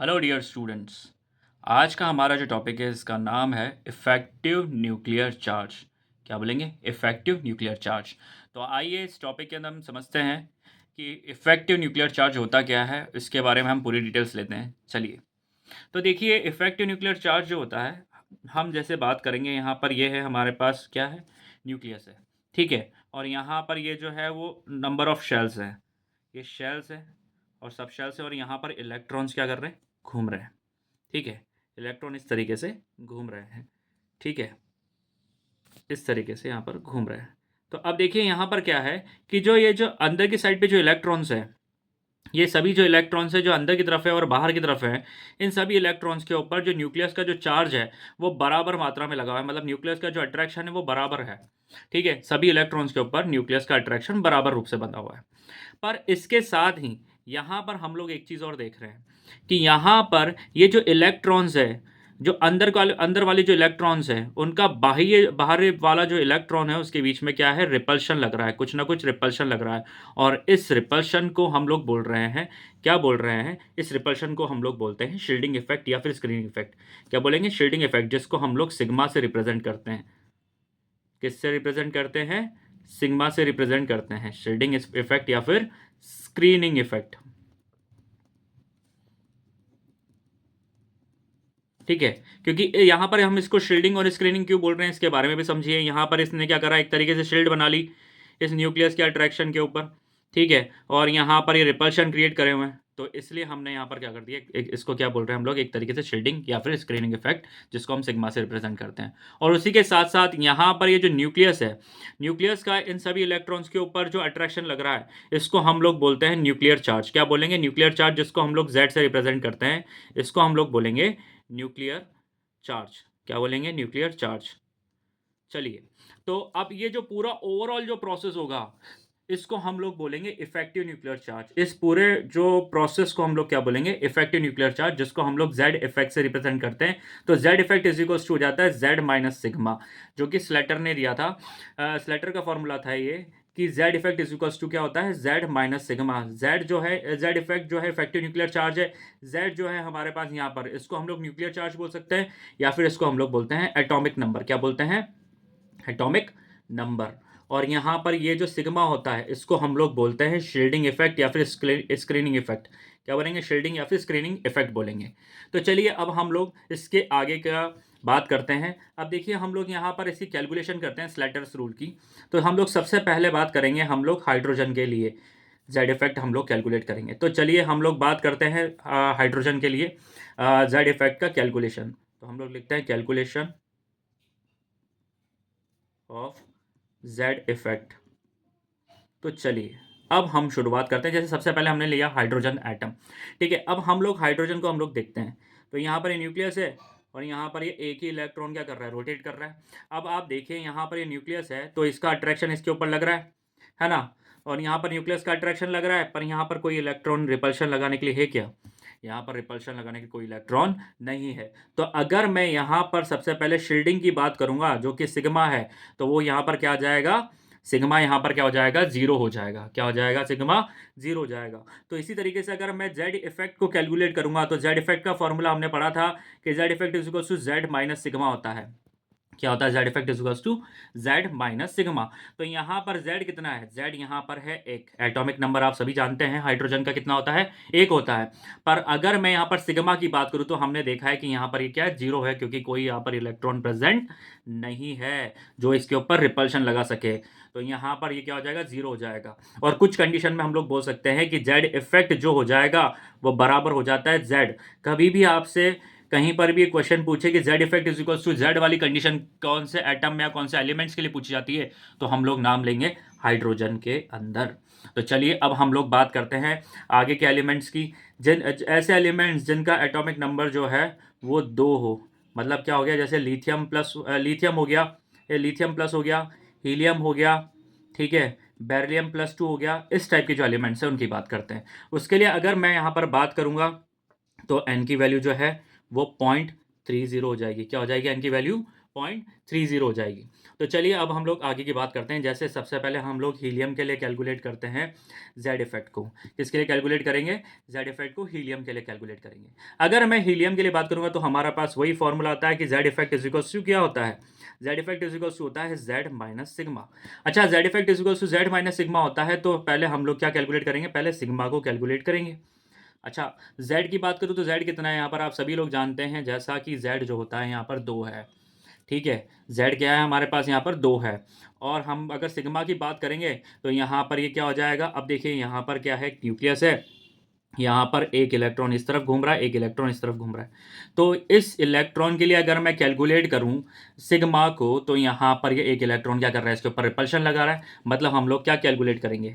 Hello dear students. आज का हमारा जो टॉपिक है इसका नाम है इफ़ेक्टिव न्यूक्लियर चार्ज। क्या बोलेंगे? Effective nuclear charge. तो आइए इस टॉपिक के अंदर हम समझते हैं कि इफ़ेक्टिव न्यूक्लियर चार्ज होता क्या है, इसके बारे में हम पूरी डिटेल्स लेते हैं। चलिए, तो देखिए इफ़ेक्टिव न्यूक्लियर चार्ज जो होता है, हम जैसे बात करेंगे यहाँ पर ये है हमारे पास क्या है, न्यूक्लियस है, ठीक है। और यहाँ पर ये जो है वो नंबर ऑफ़ शेल्स हैं, ये शेल्स है और सब शेल्स है और यहाँ पर इलेक्ट्रॉन्स क्या कर रहे हैं, घूम रहे हैं, ठीक है। इलेक्ट्रॉन इस तरीके से घूम रहे हैं, ठीक है, इस तरीके से यहाँ पर घूम रहे हैं। तो अब देखिए यहाँ पर क्या है कि ये जो अंदर की साइड पे जो इलेक्ट्रॉन्स हैं, ये सभी जो इलेक्ट्रॉन्स है जो अंदर की तरफ है और बाहर की तरफ है, इन सभी इलेक्ट्रॉन्स के ऊपर जो न्यूक्लियस का जो चार्ज है वो बराबर मात्रा में लगा हुआ है। मतलब न्यूक्लियस का जो अट्रैक्शन है वो बराबर है, ठीक है। सभी इलेक्ट्रॉन्स के ऊपर न्यूक्लियस का अट्रैक्शन बराबर रूप से बंधा हुआ है। पर इसके साथ ही यहाँ पर हम लोग एक चीज़ और देख रहे हैं कि यहाँ पर ये जो इलेक्ट्रॉन्स है, जो अंदर वाले जो इलेक्ट्रॉन्स हैं, उनका बाहर वाला जो इलेक्ट्रॉन है उसके बीच में क्या है, रिपल्शन लग रहा है, कुछ ना कुछ रिपल्शन लग रहा है। और इस रिपल्शन को हम लोग बोल रहे हैं, क्या बोल रहे हैं, इस रिपल्शन को हम लोग बोलते हैं शील्डिंग इफेक्ट या फिर स्क्रीनिंग इफेक्ट। क्या बोलेंगे? शील्डिंग इफेक्ट, जिसको हम लोग सिग्मा से रिप्रेजेंट करते हैं। किससे रिप्रेजेंट करते हैं? सिग्मा से रिप्रेजेंट करते हैं, शील्डिंग इफेक्ट या फिर स्क्रीनिंग इफेक्ट, ठीक है। क्योंकि यहाँ पर हम इसको शील्डिंग और स्क्रीनिंग क्यों बोल रहे हैं, इसके बारे में भी समझिए। यहाँ पर इसने क्या करा, एक तरीके से शील्ड बना ली इस न्यूक्लियस के अट्रैक्शन के ऊपर, ठीक है। और यहाँ पर ये रिपल्शन क्रिएट करे हुए हैं, तो इसलिए हमने यहाँ पर क्या कर दिया, इसको क्या बोल रहे हैं हम लोग, एक तरीके से शील्डिंग या फिर स्क्रीनिंग इफेक्ट, जिसको हम सिग्मा से रिप्रेजेंट करते हैं। और उसी के साथ साथ यहाँ पर ये जो न्यूक्लियस है, न्यूक्लियस का इन सभी इलेक्ट्रॉन्स के ऊपर जो अट्रैक्शन लग रहा है, इसको हम लोग बोलते हैं न्यूक्लियर चार्ज। क्या बोलेंगे? न्यूक्लियर चार्ज, जिसको हम लोग जेड से रिप्रेजेंट करते हैं, इसको हम लोग बोलेंगे न्यूक्लियर चार्ज। क्या बोलेंगे? Nuclear charge. चलिए, तो अब ये जो पूरा ओवरऑल जो प्रोसेस होगा, इसको हम लोग बोलेंगे इफेक्टिव न्यूक्लियर चार्ज। इस पूरे जो प्रोसेस को हम लोग क्या बोलेंगे, इफेक्टिव न्यूक्लियर चार्ज, जिसको हम लोग जेड इफेक्ट से रिप्रेजेंट करते हैं। तो Z effect is equals to हो जाता है जेड माइनस सिग्मा, जो कि स्लेटर ने दिया था। स्लेटर का फॉर्मूला था ये कि Z effect is equals to क्या होता है, जेड माइनस सिग्मा। जेड जो है, जेड इफेक्ट जो है इफेक्टिव न्यूक्लियर चार्ज है। जेड जो है हमारे पास यहाँ पर, इसको हम लोग न्यूक्लियर चार्ज बोल सकते हैं या फिर इसको हम लोग बोलते हैं एटॉमिक नंबर। क्या बोलते हैं? Atomic number. और यहाँ पर ये जो सिग्मा होता है, इसको हम लोग बोलते हैं शील्डिंग इफेक्ट या फिर स्क्रीनिंग इफेक्ट। क्या बोलेंगे? शील्डिंग या फिर स्क्रीनिंग इफेक्ट बोलेंगे। तो चलिए अब हम लोग इसके आगे का बात करते हैं। अब देखिए हम लोग यहाँ पर इसकी कैलकुलेशन करते हैं स्लैटर्स रूल की। तो हम लोग सबसे पहले बात करेंगे हम लोग हाइड्रोजन के लिए जेड इफेक्ट हम लोग कैलकुलेट करेंगे। तो चलिए हम लोग बात करते हैं हाइड्रोजन के लिए जेड इफेक्ट का कैलकुलेशन। तो हम लोग लिखते हैं कैलकुलेशन ऑफ जेड इफेक्ट। तो चलिए अब हम शुरुआत करते हैं। जैसे सबसे पहले हमने लिया हाइड्रोजन एटम, ठीक है। अब हम लोग हाइड्रोजन को हम लोग देखते हैं। तो यहाँ पर ये न्यूक्लियस है और यहाँ पर ये एक ही इलेक्ट्रॉन क्या कर रहा है, रोटेट कर रहा है। अब आप देखिए यहाँ पर ये न्यूक्लियस है, तो इसका अट्रैक्शन इसके ऊपर लग रहा है ना। और यहाँ पर न्यूक्लियस का अट्रैक्शन लग रहा है, पर यहाँ पर कोई इलेक्ट्रॉन रिपल्शन लगाने के लिए है क्या? यहाँ पर रिपल्शन लगाने के कोई इलेक्ट्रॉन नहीं है। तो अगर मैं यहाँ पर सबसे पहले शील्डिंग की बात करूंगा, जो कि सिग्मा है, तो वो यहाँ पर क्या आ जाएगा, सिग्मा यहाँ पर क्या हो जाएगा, जीरो हो जाएगा। क्या हो जाएगा? सिग्मा जीरो हो जाएगा। तो इसी तरीके से अगर मैं जेड इफेक्ट को कैलकुलेट करूंगा, तो जेड इफेक्ट का फॉर्मूला हमने पढ़ा था कि Z effect is equal to Z minus sigma होता है। क्या होता है? Z effect is equal to Z minus sigma. तो यहाँ पर जेड कितना है? जेड यहाँ पर है एक। एटॉमिक नंबर आप सभी जानते हैं हाइड्रोजन का कितना होता है, एक होता है। पर अगर मैं यहाँ पर सिग्मा की बात करूँ, तो हमने देखा है कि यहाँ पर ये क्या है, जीरो है, क्योंकि कोई यहाँ पर इलेक्ट्रॉन प्रेजेंट नहीं है जो इसके ऊपर रिपल्शन लगा सके। तो यहाँ पर ये क्या हो जाएगा, जीरो हो जाएगा। और कुछ कंडीशन में हम लोग बोल सकते हैं कि जेड इफेक्ट जो हो जाएगा वो बराबर हो जाता है जेड। कभी भी आपसे कहीं पर भी क्वेश्चन पूछे कि Z effect is equal to Z वाली कंडीशन कौन से एटम में या कौन से एलिमेंट्स के लिए पूछी जाती है, तो हम लोग नाम लेंगे हाइड्रोजन के अंदर। तो चलिए अब हम लोग बात करते हैं आगे के एलिमेंट्स की। जिन ऐसे एलिमेंट्स जिनका एटॉमिक नंबर जो है वो दो हो, मतलब क्या हो गया, जैसे लिथियम प्लस लिथियम हो गया, ये लिथियम प्लस हो गया, हीलियम हो गया, ठीक है, बेरिलियम प्लस टू हो गया। इस टाइप के जो एलिमेंट्स हैं उनकी बात करते हैं। उसके लिए अगर मैं यहाँ पर बात करूँगा, तो एन की वैल्यू जो है वो 0.30 हो जाएगी। क्या हो जाएगी? एन की वैल्यू 0.30 हो जाएगी। तो चलिए अब हम लोग आगे की बात करते हैं। जैसे सबसे पहले हम लोग हीलियम के लिए कैलकुलेट करते हैं जेड इफेक्ट को। किसके लिए कैलकुलेट करेंगे? जेड इफेक्ट को हीलियम के लिए कैलकुलेट करेंगे। अगर मैं हीलियम के लिए बात करूंगा तो हमारा पास वही फॉर्मूला आता है कि Z effect is equal to क्या होता है? Z effect is equal to होता है जेड माइनस सिग्मा। अच्छा, Z effect is equal to Z minus sigma होता है, तो पहले हम लोग क्या कैलकुलेट करेंगे? पहले सिग्मा को कैलकुलेट करेंगे। अच्छा, z की बात करूँ तो z कितना है यहाँ पर आप सभी लोग जानते हैं, जैसा कि z जो होता है यहाँ पर 2 है। ठीक है, z क्या है हमारे पास यहाँ पर 2 है। और हम अगर सिग्मा की बात करेंगे तो यहाँ पर ये क्या हो जाएगा? अब देखिए यहाँ पर क्या है, न्यूक्लियस है, यहाँ पर एक इलेक्ट्रॉन इस तरफ घूम रहा है, एक इलेक्ट्रॉन इस तरफ घूम रहा है। तो इस इलेक्ट्रॉन के लिए अगर मैं कैलकुलेट करूँ सिग्मा को, तो यहाँ पर ये एक इलेक्ट्रॉन क्या कर रहा है? इसके ऊपर रिपल्शन लगा रहा है। मतलब हम लोग क्या कैलकुलेट करेंगे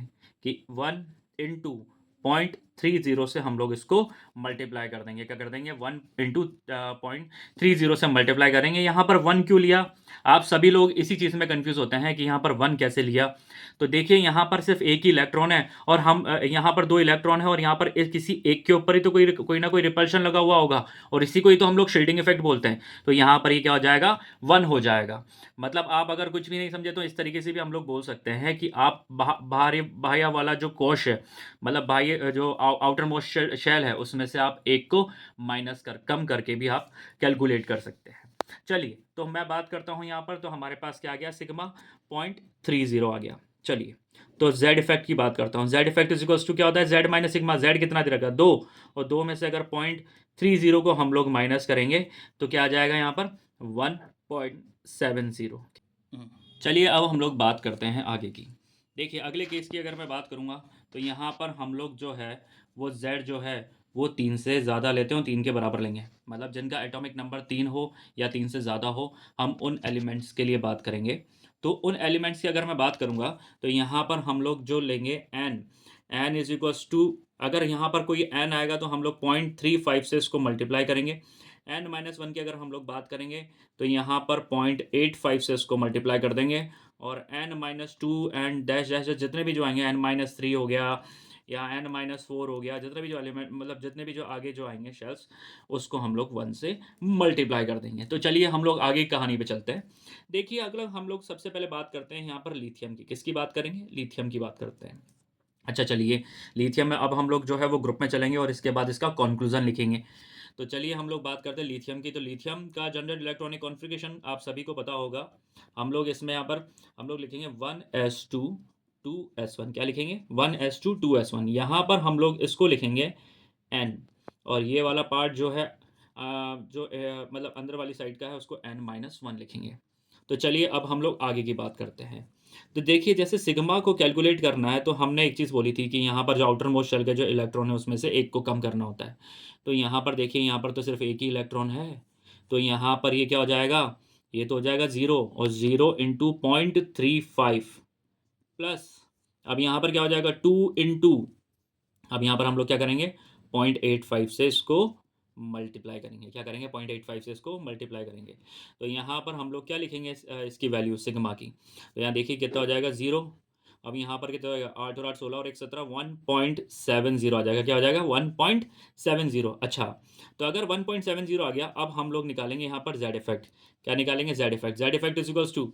कि 1 × 0.30 से हम लोग इसको मल्टीप्लाई कर देंगे। क्या कर देंगे? 1 × 0.30 से मल्टीप्लाई करेंगे। यहाँ पर 1 क्यों लिया? आप सभी लोग इसी चीज़ में कंफ्यूज होते हैं कि यहाँ पर 1 कैसे लिया। तो देखिए यहाँ पर सिर्फ एक ही इलेक्ट्रॉन है और हम यहाँ पर 2 इलेक्ट्रॉन है और यहाँ पर किसी एक के ऊपर ही तो कोई ना कोई रिपल्शन लगा हुआ होगा, और इसी को ही तो हम लोग शील्डिंग इफेक्ट बोलते हैं। तो यहाँ पर ये क्या हो जाएगा? 1 हो जाएगा। मतलब आप अगर कुछ भी नहीं समझे तो इस तरीके से भी हम लोग बोल सकते हैं कि आप बाह्य वाला जो कोश है, मतलब बाह्य जो आउटर मोस्ट शेल है, उसमें से आप एक को माइनस कर कम करके भी आप कैलकुलेट कर सकते हैं। चलिए, तो मैं बात करता हूँ यहाँ पर, तो हमारे पास क्या आ गया? सिग्मा 0.30 आ गया। चलिए, तो जेड इफेक्ट की बात करता हूँ। Z effect is equal to क्या होता है? Z minus sigma. जेड कितना दे रखा? 2, और 2 में से अगर 0.30 को हम लोग माइनस करेंगे तो क्या आ जाएगा यहाँ पर? 1.70। चलिए अब हम लोग बात करते हैं आगे की। देखिए अगले केस की अगर मैं बात करूँगा तो यहाँ पर हम लोग जो है वो z जो है वो 3 से ज़्यादा लेते हो, 3 के बराबर लेंगे। मतलब जिनका एटॉमिक नंबर 3 हो या 3 से ज़्यादा हो, हम उन एलिमेंट्स के लिए बात करेंगे। तो उन एलिमेंट्स की अगर मैं बात करूँगा तो यहाँ पर हम लोग जो लेंगे n इज इक्वल्स टू, अगर यहाँ पर कोई n आएगा तो हम लोग 0.35 से इसको मल्टीप्लाई करेंगे। n-1 की अगर हम लोग बात करेंगे तो यहाँ पर 0.85 से इसको मल्टीप्लाई कर देंगे, और n-2 एंड डैश डैश जितने भी जो आएंगे, n-3 हो गया या n-4 हो गया, जितने भी जो एलिमेंट मतलब जितने भी जो आगे जो आएंगे शेल्स, उसको हम लोग 1 से मल्टीप्लाई कर देंगे। तो चलिए हम लोग आगे की कहानी पे चलते हैं। देखिए अगला हम लोग सबसे पहले बात करते हैं यहाँ पर लिथियम की। किसकी बात करेंगे? लिथियम की बात करते हैं। अच्छा चलिए, लिथियम में अब हम लोग जो है वो ग्रुप में चलेंगे और इसके बाद इसका कंक्लूजन लिखेंगे। तो चलिए हम लोग बात करते हैं लिथियम की। तो लिथियम का जनरल इलेक्ट्रॉनिक कॉन्फ़िगरेशन आप सभी को पता होगा। हम लोग इसमें यहाँ पर हम लोग लिखेंगे 1s2 2s1। क्या लिखेंगे? 1s2 2s1। यहाँ पर हम लोग इसको लिखेंगे n, और ये वाला पार्ट जो है जो मतलब अंदर वाली साइड का है उसको n-1 लिखेंगे। तो चलिए अब हम लोग आगे की बात करते हैं। तो देखिए जैसे सिग्मा को कैलकुलेट करना है तो हमने एक चीज़ बोली थी कि यहाँ पर जो आउटर मोस्ट शेल के जो इलेक्ट्रॉन है उसमें से एक को कम करना होता है। तो यहाँ पर देखिए यहाँ पर तो सिर्फ एक ही इलेक्ट्रॉन है, तो यहाँ पर ये क्या हो जाएगा? ये तो हो जाएगा 0, और 0 इंटू 0.35 प्लस, अब यहाँ पर क्या हो जाएगा? 2 इंटू, अब यहाँ पर हम लोग क्या करेंगे? 0.85 से इसको मल्टीप्लाई करेंगे। क्या करेंगे? 0.85 से इसको मल्टीप्लाई करेंगे। तो यहाँ पर हम लोग क्या लिखेंगे इसकी वैल्यू सिग्मा की? तो यहाँ देखिए कितना हो जाएगा? 0। अब यहाँ पर कितना हो जाएगा? 8 और 8 16 और 1 17, 1.70 आ जाएगा। क्या हो जाएगा? 1.70। अच्छा, तो अगर 1.70 आ गया, अब हम लोग निकालेंगे यहाँ पर जेड इफेक्ट। क्या निकालेंगे? Z effect. Z effect is equals to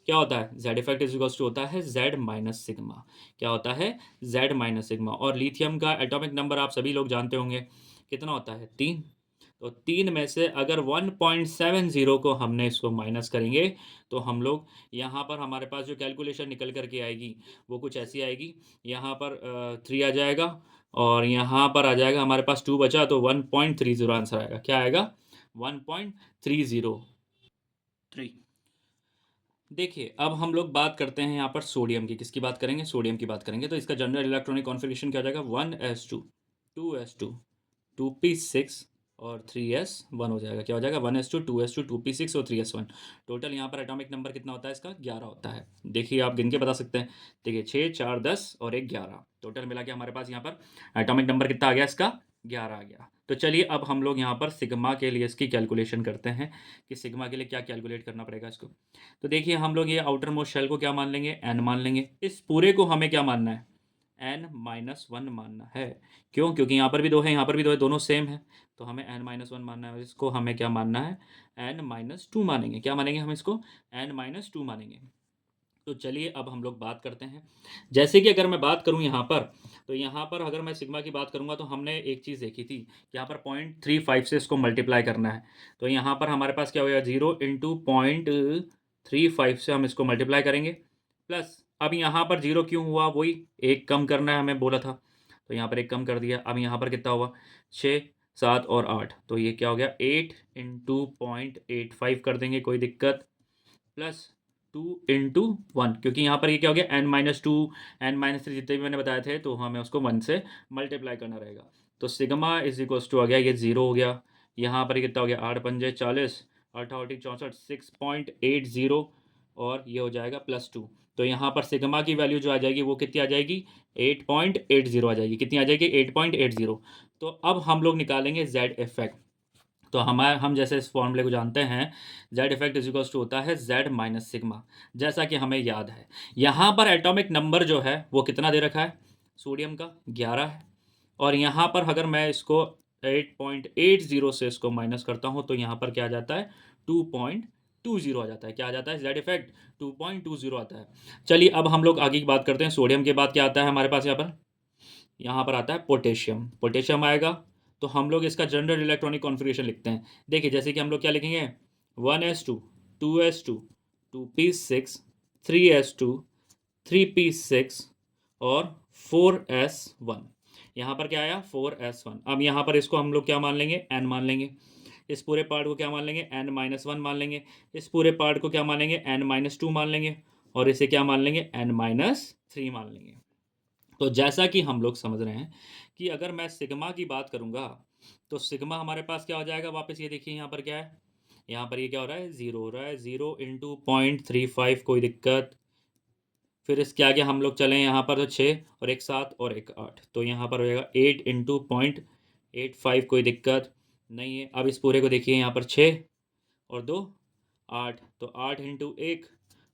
क्या होता है? Z effect is equals to होता है जेड माइनस सिग्मा। क्या होता है? Z minus sigma. और लिथियम का एटॉमिक नंबर आप सभी लोग जानते होंगे, कितना होता है? 3। तो 3 में से अगर 1.70 को हमने इसको माइनस करेंगे तो हम लोग यहाँ पर हमारे पास जो कैलकुलेशन निकल कर के आएगी वो कुछ ऐसी आएगी। यहाँ पर 3 आ जाएगा और यहाँ पर आ जाएगा हमारे पास 2 बचा, तो 1.30 आंसर आएगा। क्या आएगा? 1.303। देखिए अब हम लोग बात करते हैं यहाँ पर सोडियम की। किसकी बात करेंगे? सोडियम की बात करेंगे। तो इसका जनरल इलेक्ट्रॉनिक कॉन्फ़िगरेशन क्या हो जाएगा? 1s2 2s2 2p6 और 3s1 हो जाएगा। क्या हो जाएगा? 1s2 2s2 2p6 और 3s1। टोटल यहाँ पर एटॉमिक नंबर कितना होता है इसका? 11 होता है। देखिए आप गिन के बता सकते हैं। देखिए 6 4 10 और 1 11, टोटल मिला के हमारे पास यहाँ पर एटॉमिक नंबर कितना आ गया इसका? 11 आ गया। तो चलिए अब हम लोग यहाँ पर सिग्मा के लिए इसकी कैलकुलेशन करते हैं कि सिग्मा के लिए क्या कैलकुलेट करना पड़ेगा इसको। तो देखिए हम लोग ये आउटर मोस्ट शेल को क्या मान लेंगे? n मान लेंगे। इस पूरे को हमें क्या मानना है? n-1 मानना है। क्यों? क्योंकि यहाँ पर भी 2 है, यहाँ पर भी 2 है, दोनों सेम है, तो हमें n-1 मानना है। इसको हमें क्या मानना है? n-2 मानेंगे। क्या मानेंगे हम इसको? n-2 मानेंगे। तो चलिए अब हम लोग बात करते हैं। जैसे कि अगर मैं बात करूँ यहाँ पर, तो यहाँ पर अगर मैं सिग्मा की बात करूँगा तो हमने एक चीज़ देखी थी कि यहाँ पर 0.35 से इसको मल्टीप्लाई करना है। तो यहाँ पर हमारे पास क्या होगा? 0 इंटू 0.35 से हम इसको मल्टीप्लाई करेंगे, प्लस अब यहाँ पर 0 क्यों हुआ? वही एक कम करना है, हमें बोला था, तो यहाँ पर एक कम कर दिया। अब यहाँ पर कितना हुआ? 6, 7 और 8, तो ये क्या हो गया? 8 इंटू 0.85 कर देंगे, कोई दिक्कत, प्लस 2 इंटू 1, क्योंकि यहाँ पर ये क्या हो गया? n-2 n-3 जितने भी मैंने बताए थे, तो हमें उसको 1 से मल्टीप्लाई करना रहेगा। तो सिग्मा इज इक्वल्स टू आ गया, ये 0 हो गया। यहाँ पर ये कितना हो गया? 8 पंजे 40, 8 64, 6.80, और ये हो जाएगा +2। तो यहाँ पर सिग्मा की वैल्यू जो आ जाएगी वो कितनी आ जाएगी? 8.80 आ जाएगी। कितनी आ जाएगी? 8.80। तो अब हम लोग निकालेंगे जेड इफेक्ट। तो हम जैसे इस फॉर्मूले को जानते हैं, Z effect is equals to होता है जेड माइनस सिग्मा, जैसा कि हमें याद है। यहाँ पर एटॉमिक नंबर जो है वो कितना दे रखा है? सोडियम का 11 है, और यहाँ पर अगर मैं इसको 8.80 से इसको माइनस करता हूँ तो यहाँ पर क्या आ जाता है? 2.20 आ जाता है। क्या आ जाता है? जेड इफेक्ट 2.20 आता है। चलिए अब हम लोग आगे की बात करते हैं। सोडियम के बाद क्या आता है हमारे पास? यहाँ पर आता है पोटेशियम। पोटेशियम आएगा तो हम लोग इसका जनरल इलेक्ट्रॉनिक कॉन्फ़िगरेशन लिखते हैं। देखिए जैसे कि हम लोग क्या लिखेंगे? 1s2 2s2 2p6 3s2 3p6 और 4s1। यहाँ पर क्या आया? 4s1। अब यहाँ पर इसको हम लोग क्या मान लेंगे? n मान लेंगे। इस पूरे पार्ट को क्या मान लेंगे? n-1 मान लेंगे। इस पूरे पार्ट को क्या मान लेंगे? n-2 मान लेंगे, और इसे क्या मान लेंगे? n-3 मान लेंगे। तो जैसा कि हम लोग समझ रहे हैं कि अगर मैं सिग्मा की बात करूंगा तो सिग्मा हमारे पास क्या हो जाएगा? वापस ये देखिए यहाँ पर क्या है? यहाँ पर ये क्या हो रहा है? 0 हो रहा है। 0 इंटू 0.35, कोई दिक्कत। फिर इसके आगे हम लोग चलें, यहाँ पर तो 6 और एक 7 और एक 8, तो यहाँ पर हो जाएगा 8 इंटू 0.85, कोई दिक्कत नहीं है। अब इस पूरे को देखिए, यहाँ पर 6 और 2 8, तो 8 इंटू 1,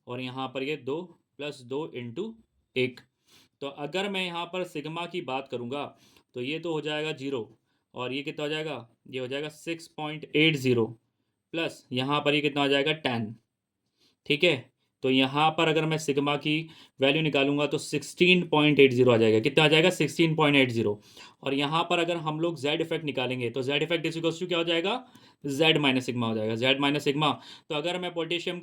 और यहाँ पर ये 2 प्लस 2 इंटू 1। तो अगर मैं यहाँ पर सिग्मा की बात करूँगा तो ये तो हो जाएगा 0, और ये कितना हो जाएगा? ये हो जाएगा 6.80, प्लस यहाँ पर ये कितना हो जाएगा? 10। ठीक है, तो यहाँ पर अगर मैं सिग्मा की वैल्यू निकालूंगा तो 16.80 आ जाएगा। कितना आ जाएगा? 16.80। और यहाँ पर अगर हम लोग जेड इफेक्ट निकालेंगे तो Z effect is equals to क्या हो जाएगा? जेड माइनस सिग्मा हो जाएगा। Z minus sigma. तो अगर मैं पोटेशियम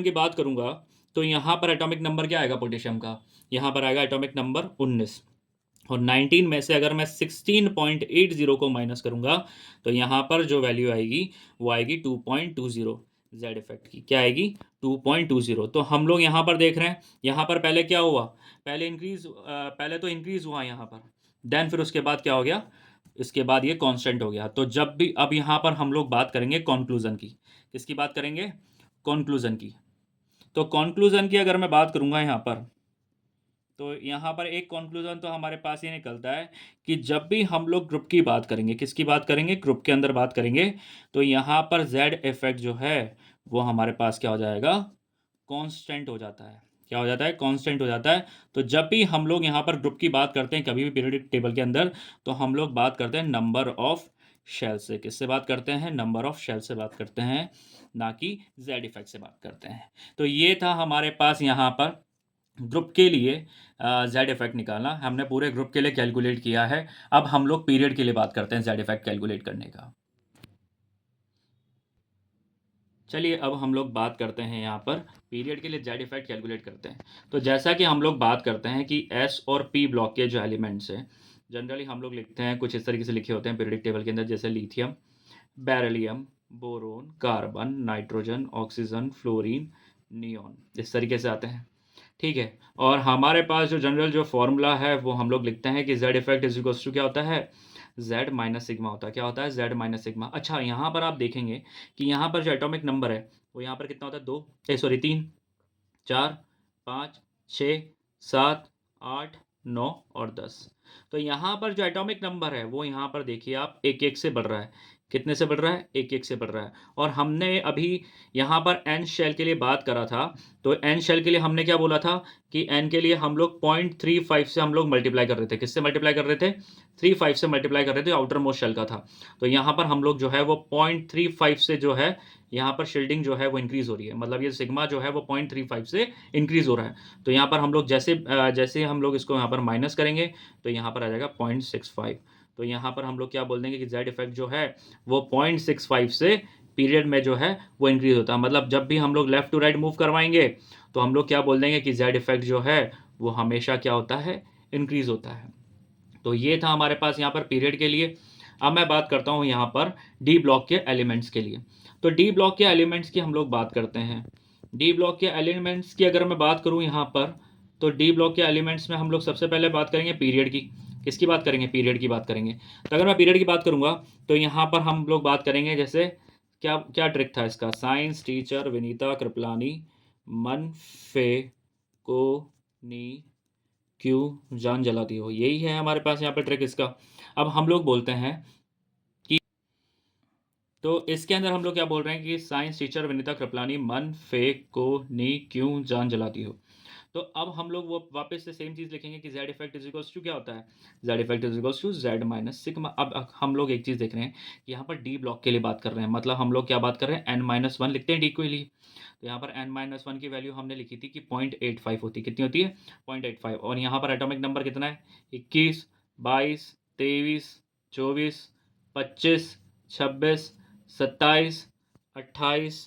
की बात करूँगा तो यहाँ पर एटॉमिक नंबर क्या आएगा पोटेशियम का? यहाँ पर आएगा एटॉमिक नंबर 19, और 19 में से अगर मैं 16.80 को माइनस करूंगा तो यहाँ पर जो वैल्यू आएगी वो आएगी 2.20। जेड इफेक्ट की क्या आएगी? 2.20। तो हम लोग यहाँ पर देख रहे हैं, यहाँ पर पहले क्या हुआ? पहले तो इंक्रीज हुआ यहाँ पर, देन फिर उसके बाद क्या हो गया? इसके बाद ये कांस्टेंट हो गया। तो जब भी अब यहाँ पर हम लोग बात करेंगे कॉन्क्लूजन की। किसकी बात करेंगे? कॉन्क्लूजन की। तो कॉन्क्लूजन की अगर मैं बात करूँगा यहाँ पर, तो यहाँ पर एक कंक्लूजन तो हमारे पास ये निकलता है कि जब भी हम लोग ग्रुप की बात करेंगे, किसकी बात करेंगे? ग्रुप के अंदर बात करेंगे, तो यहाँ पर जेड इफेक्ट जो है वो हमारे पास क्या हो जाएगा? कांस्टेंट हो जाता है। क्या हो जाता है? कांस्टेंट हो जाता है। तो जब भी हम लोग यहाँ पर ग्रुप की बात करते हैं कभी भी पीरियोडिक टेबल के अंदर, तो हम लोग बात करते हैं नंबर ऑफ शेल से। किससे बात करते हैं? नंबर ऑफ शेल से बात करते हैं, ना कि जेड इफेक्ट से बात करते हैं। तो ये था हमारे पास यहाँ पर ग्रुप के लिए जेड इफेक्ट निकालना। हमने पूरे ग्रुप के लिए कैलकुलेट किया है। अब हम लोग पीरियड के लिए बात करते हैं जेड इफेक्ट कैलकुलेट करने का। चलिए अब हम लोग बात करते हैं यहाँ पर पीरियड के लिए जेड इफेक्ट कैलकुलेट करते हैं। तो जैसा कि हम लोग बात करते हैं कि एस और पी ब्लॉक के जो एलिमेंट्स हैं, जनरली हम लोग लिखते हैं कुछ इस तरीके से लिखे होते हैं पीरियडिक टेबल के अंदर, जैसे lithium, beryllium, boron, carbon, nitrogen, oxygen, fluorine, neon, इस तरीके से आते हैं। ठीक है, और हमारे पास जो जनरल जो फॉर्मूला है वो हम लोग लिखते हैं कि Z effect is equals to क्या होता है? जेड माइनस सिग्मा होता है। क्या होता है? Z minus sigma. अच्छा, यहाँ पर आप देखेंगे कि यहाँ पर जो एटॉमिक नंबर है वो यहाँ पर कितना होता है? 3, 4, 5, 6, 7, 8, 9 और 10। तो यहाँ पर जो एटॉमिक नंबर है वो यहाँ पर देखिए आप एक एक से बढ़ रहा है। कितने से बढ़ रहा है? 1-1 से बढ़ रहा है। और हमने अभी यहाँ पर n शेल के लिए बात करा था, तो n शेल के लिए हमने क्या बोला था कि n के लिए हम लोग 0.35 से हम लोग मल्टीप्लाई कर रहे थे। किससे मल्टीप्लाई कर रहे थे? 35 से मल्टीप्लाई कर रहे थे, आउटर मोस्ट शेल का था। तो यहाँ पर हम लोग जो है वो 0.35 से जो है यहाँ पर शील्डिंग जो है वो इंक्रीज़ हो रही है। मतलब ये सिग्मा जो है वो 0.35 से इंक्रीज़ हो रहा है। तो यहाँ पर हम लोग जैसे हम लोग इसको यहाँ पर माइनस करेंगे, तो यहाँ पर आ जाएगा 0.65। तो यहाँ पर हम लोग क्या बोल देंगे कि Z इफ़ेक्ट जो है वो 0.65 से पीरियड में जो है वो इंक्रीज़ होता है। मतलब जब भी हम लोग लेफ़्ट टू राइट मूव करवाएँगे, तो हम लोग क्या बोल देंगे कि Z इफ़ेक्ट जो है वो हमेशा क्या होता है? इंक्रीज़ होता है। तो ये था हमारे पास यहाँ पर पीरियड के लिए। अब मैं बात करता हूँ यहाँ पर डी ब्लॉक के एलिमेंट्स के लिए। तो डी ब्लॉक के एलिमेंट्स की हम लोग बात करते हैं। डी ब्लॉक के एलिमेंट्स की अगर मैं बात करूँ यहाँ पर, तो डी ब्लॉक के एलिमेंट्स में हम लोग सबसे पहले बात करेंगे पीरियड की। किसकी बात करेंगे? पीरियड की बात करेंगे। तो अगर मैं पीरियड की बात करूँगा, तो यहाँ पर हम लोग बात करेंगे जैसे क्या क्या ट्रिक था इसका? साइंस टीचर विनीता कृपलानी मन फे को नी क्यों जान जलाती हो, यही है हमारे पास यहाँ पे ट्रिक इसका। अब हम लोग बोलते हैं कि तो इसके अंदर हम लोग क्या बोल रहे हैं कि साइंस टीचर विनीता कृपलानी मन फे को नी क्यों जान जलाती हो। तो अब हम लोग वो वापस से सेम चीज़ लिखेंगे कि z effect is equals to क्या होता है? z effect is equals to z minus sigma. अब हम लोग एक चीज़ देख रहे हैं कि यहाँ पर डी ब्लॉक के लिए बात कर रहे हैं, मतलब हम लोग क्या बात कर रहे हैं? n-1 लिखते हैं डी के लिए। तो यहाँ पर n-1 की वैल्यू हमने लिखी थी कि 0.85 होती है। कितनी होती है? 0.85। और यहाँ पर एटॉमिक नंबर कितना है? 21, 22, 23, 24, 25, 26, 27, 28,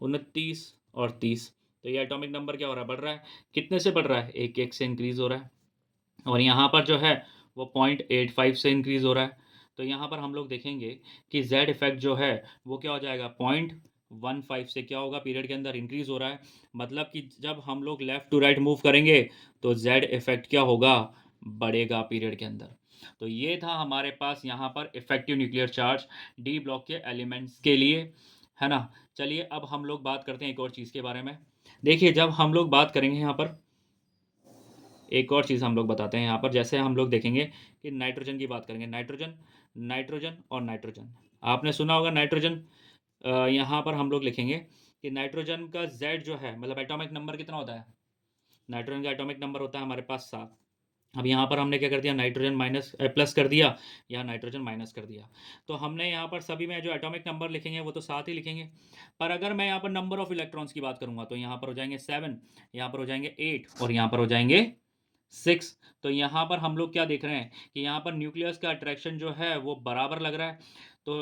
29 और 30। तो ये एटॉमिक नंबर क्या हो रहा है? बढ़ रहा है। कितने से बढ़ रहा है? 1-1 से इंक्रीज़ हो रहा है। और यहाँ पर जो है वो 0.85 से इंक्रीज़ हो रहा है। तो यहाँ पर हम लोग देखेंगे कि Z इफ़ेक्ट जो है वो क्या हो जाएगा? 0.15 से क्या होगा? पीरियड के अंदर इंक्रीज़ हो रहा है। मतलब कि जब हम लोग लेफ़्ट टू राइट मूव करेंगे, तो Z इफ़ेक्ट क्या होगा? बढ़ेगा पीरियड के अंदर। तो ये था हमारे पास यहाँ पर effective nuclear charge D block के एलिमेंट्स के लिए, है ना? चलिए अब हम लोग बात करते हैं एक और चीज़ के बारे में। देखिए, जब हम लोग बात करेंगे यहाँ पर, एक और चीज़ हम लोग बताते हैं यहाँ पर, जैसे हम लोग देखेंगे कि नाइट्रोजन की बात करेंगे। नाइट्रोजन, नाइट्रोजन और नाइट्रोजन। आपने सुना होगा नाइट्रोजन। यहाँ पर हम लोग लिखेंगे कि नाइट्रोजन का Z जो है, मतलब एटॉमिक नंबर कितना होता है? नाइट्रोजन का एटॉमिक नंबर होता है हमारे पास 7। अब यहाँ पर हमने क्या कर दिया? नाइट्रोजन प्लस कर दिया, या नाइट्रोजन माइनस कर दिया। तो हमने यहाँ पर सभी में जो एटॉमिक नंबर लिखेंगे वो तो 7 ही लिखेंगे। पर अगर मैं यहाँ पर नंबर ऑफ इलेक्ट्रॉन्स की बात करूँगा, तो यहाँ पर हो जाएंगे 7, यहाँ पर हो जाएंगे 8 और यहाँ पर हो जाएंगे 6। तो यहाँ पर हम लोग क्या देख रहे हैं कि यहाँ पर न्यूक्लियस का अट्रैक्शन जो है वो बराबर लग रहा है। तो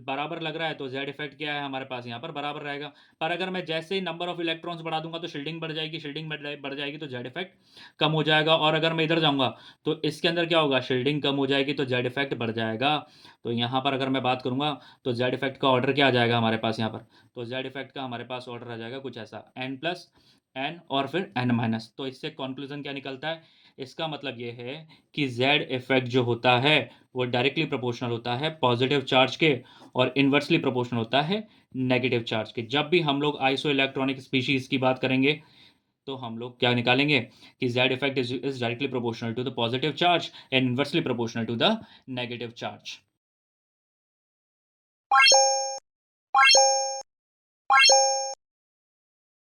बराबर लग रहा है, तो Z इफेक्ट क्या है हमारे पास? यहाँ पर बराबर रहेगा। पर अगर मैं जैसे ही नंबर ऑफ इलेक्ट्रॉन्स बढ़ा दूंगा, तो शील्डिंग बढ़ जाएगी, शील्डिंग बढ़ जाएगी, तो Z इफेक्ट कम हो जाएगा। और अगर मैं इधर जाऊंगा, तो इसके अंदर क्या होगा? शील्डिंग कम हो जाएगी, तो Z इफेक्ट बढ़ जाएगा। तो यहाँ पर अगर मैं बात करूँगा, तो Z इफेक्ट का ऑर्डर क्या आ जाएगा हमारे पास यहाँ पर? तो Z इफेक्ट का हमारे पास ऑर्डर आ जाएगा कुछ ऐसा, n+n और फिर n-। तो इससे कंक्लूजन क्या निकलता है? इसका मतलब ये है कि Z इफेक्ट जो होता है वो डायरेक्टली प्रोपोर्शनल होता है पॉजिटिव चार्ज के, और इन्वर्सली प्रोपोर्शनल होता है नेगेटिव चार्ज के। जब भी हम लोग आइसो इलेक्ट्रॉनिक स्पीशीज की बात करेंगे, तो हम लोग क्या निकालेंगे कि Z effect is directly proportional to the positive charge and inversely proportional to the negative charge.